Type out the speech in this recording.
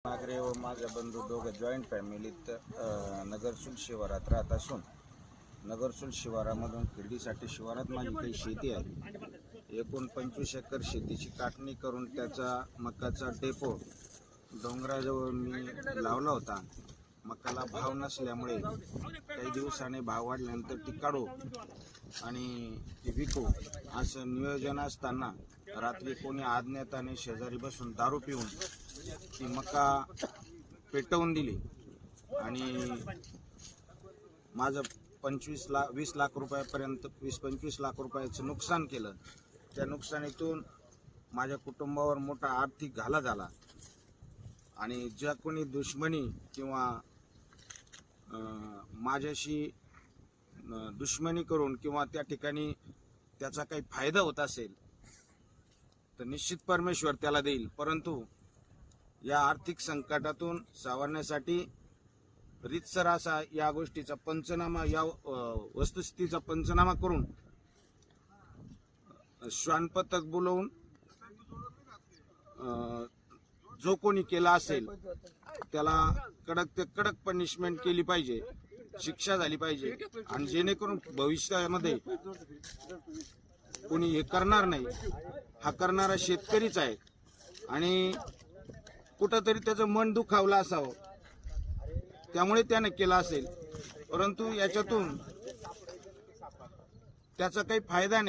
नागरे व माझा बंधू दोघं जॉईंट फॅमिलीत नगरसूल शिवारात राहत असून नगरसूल शिवारामधून खरेदीसाठी शिवारात माझी काही शेती आहे। एकूण 25 एकर शेतीची काटणी करून त्याचा मकाचा डेपो डोंगराजवळ मी लावला होता। मकाला भाव नसल्यामुळे काही दिवसाने भाव वाढल्यानंतर ती काढू आणि ती विकू असं नियोजन असताना रात्री कोणी अज्ञाताने शेजारी बसून दारू पिऊन ती मका पेटवून दिली आणि माझं 20 लाख रुपयापर्यंत 20-25 लाख रुपयाचं नुकसान केलं। त्या नुकसानीतून माझ्या कुटुंबावर मोठा आर्थिक घाला झाला आणि ज्या कोणी दुश्मनी किंवा माझ्याशी दुश्मनी करून किंवा त्या ठिकाणी त्याचा काही फायदा होत असेल तर निश्चित परमेश्वर त्याला देईल। परंतु या आर्थिक संकटातून सावरण्यासाठी रीतसर असा या गोष्टीचा पंचनामा, या वस्तुस्थितीचा पंचनामा करून श्वानपथक बोलवून जो कोणी केला असेल त्याला कडक ते कडक पनिशमेंट केली पाहिजे, शिक्षा झाली पाहिजे आणि जेणेकरून भविष्यामध्ये कोणी हे करणार नाही। हा करणारा शेतकरीच आहे आणि कुठंतरी त्याचं मन दुखावलं असावं त्यामुळे त्याने केला असेल, परंतु याच्यातून त्याचा काही फायदा नाही।